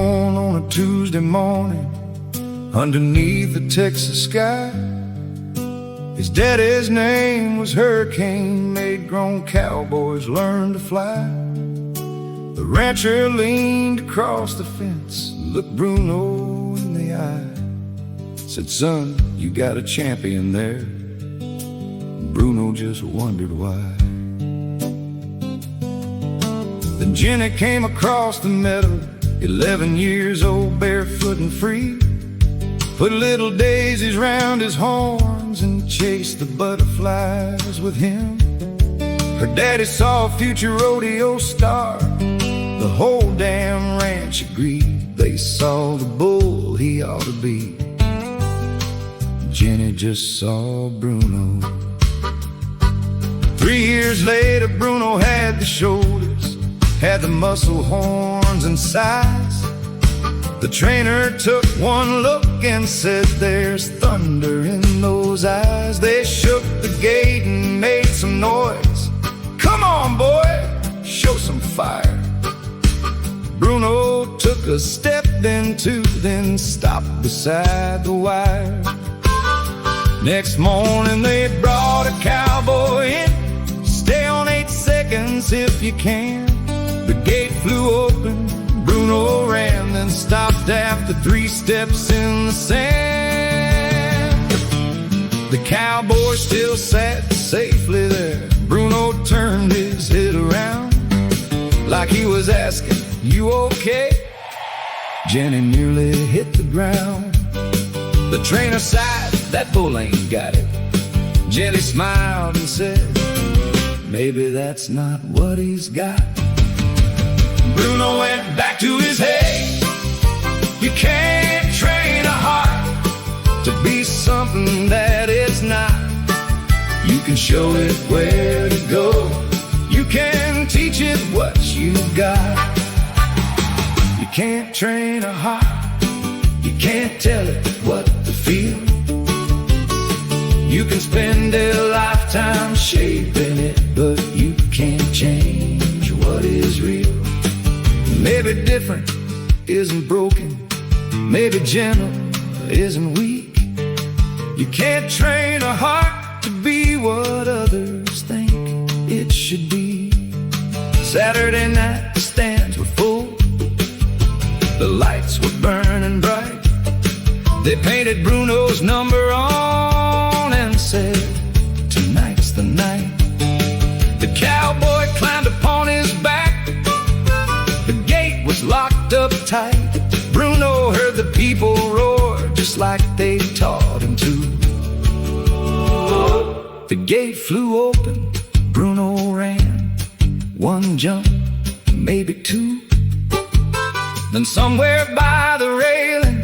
born on a Tuesday morning underneath the Texas sky. His daddy's name was Hurricane, made grown cowboys learn to fly. The rancher leaned across the fence, looked Bruno in the eye, said, "Son, you got a champion there." Bruno just wondered why. Then Jenny came across the meadow, 11 years old, barefoot and free. Put little daisies round his horns and chased the butterflies with him. Her daddy saw a future rodeo star. The whole damn ranch agreed they saw the bull he ought to be. Jenny just saw Bruno. 3 years later, Bruno had the shoulders, had the muscle, horns, and size. The trainer took one look and said, "There's thunder in those eyes." They shook the gate and made some noise. "Come on, boy, show some fire." Bruno took a step, then two, then stopped beside the wire. Next morning they brought a cowboy in. "Stay on 8 seconds if you can." The gate flew open, Bruno ran, then stopped after 3 steps in the sand. The cowboy still sat safely there. Bruno turned his head around like he was asking, "You okay?" Jenny nearly hit the ground. The trainer sighed, "That bull ain't got it." Jenny smiled and said, "Maybe that's not what he's got." Bruno went back to his hay. You can't train a heart to be something that it's not. You can show it where to go. You can teach it what you've got. You can't train a heart. You can't tell it what to feel. You can spend a lifetime shaping it, but you can't change what is real. Maybe different isn't broken. Maybe gentle isn't weak. You can't train a heart to be what others think it should be. Saturday night, the stands were full. The lights were burning bright. They painted Bruno's number on and said, "Tonight's the night." The cowboy climbed upon his back. The gate was locked up tight. Bruno heard the people roar just like they taught him to. The gate flew open, Bruno ran. 1 jump, maybe 2. Then somewhere by the railing,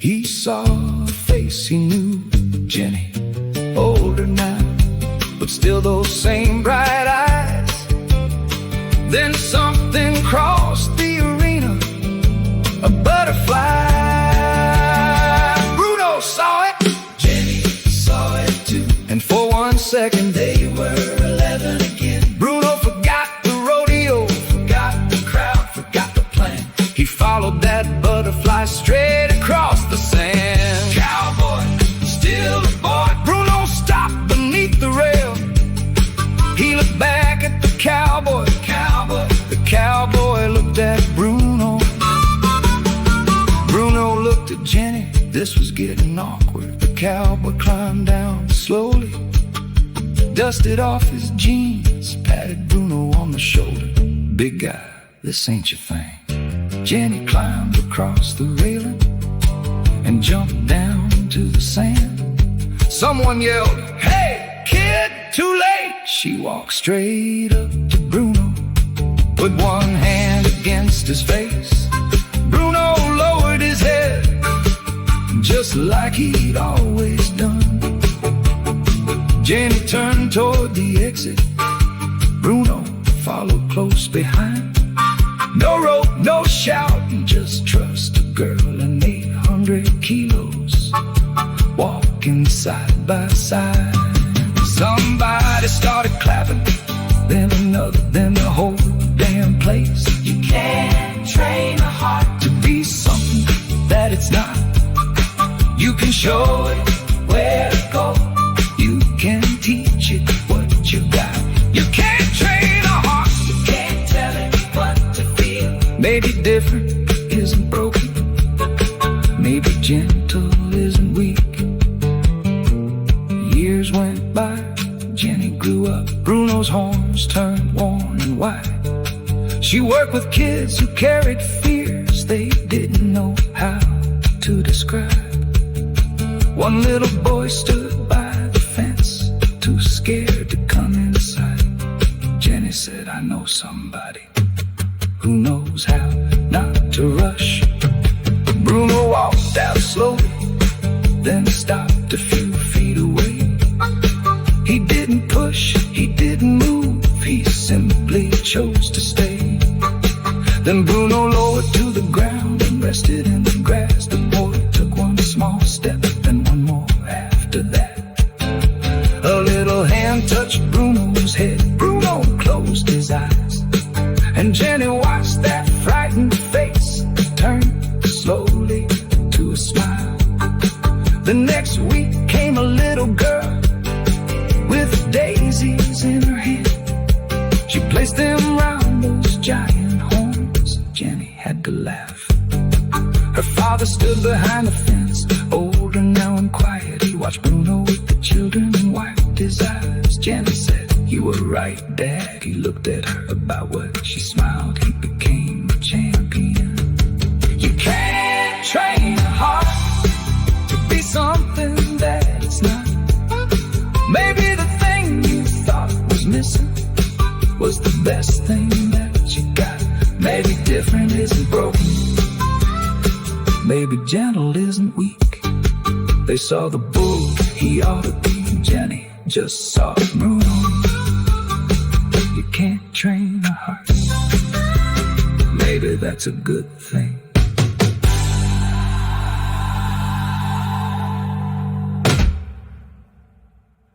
he saw a face he knew. Jenny, older now, but still those same bright eyes. Then something crossed the arena, a butterfly. Bruno saw it, Jenny saw it too, and for 1 second they were 11 again. Bruno forgot the rodeo, forgot the crowd, forgot the plan. He followed that butterfly straight across the sand. Cowboy, still a boy. Bruno stopped beneath the rail. He looked back at the cowboy. The cowboy looked at Bruno. Bruno looked at Jenny. This was getting awkward. The cowboy climbed down slowly, dusted off his jeans, patted Bruno on the shoulder. "Big guy, this ain't your thing." Jenny climbed across the railing and jumped down to the sand. Someone yelled, "Hey, kid, too late!" She walked straight up to Bruno, put 1 hand against his face. Bruno lowered his head, just like he'd always done. Jenny turned toward the exit. Bruno followed close behind. No rope, no shouting, just trust a girl and 800 kilos, walking side by side. Somebody started clapping, then another, then the whole damn place. You can't train a heart to be that it's not. You can show it where to go. You can teach it what you got. You can't train a horse. You can't tell it what to feel. Maybe different isn't broken. Maybe gentle isn't weak. Years went by, Jenny grew up. Bruno's horns turned worn and white. She worked with kids who carried fears they didn't know how to describe. One little boy stood by the fence, too scared to come inside. Jenny said, I know somebody who knows how not to rush. Bruno walked out slowly, then stopped a few feet away. He didn't push, he didn't move, he simply chose to stay. Then Bruno lowered to the ground and rested in the grass. The boy took one small step, then one more after that. A little hand touched Bruno's head. Bruno closed his eyes, and Jenny watched that frightened face turn slowly to a smile. The next week came a little girl with daisies in her hand. She placed them round those giant horns. Jenny had to laugh. Her father stood behind the fence, older now and quiet. He watched Bruno with the children and wiped his eyes. Jenny said, you were right, Dad. He looked at her about what she smiled. He became a champion. You can't train a heart to be something that it's not. Maybe the thing you thought was missing was the best thing that you got. Maybe different isn't broken. Maybe gentle isn't weak. They saw the bull he ought to be. Jenny just saw Bruno. You can't train a heart. Maybe that's a good thing.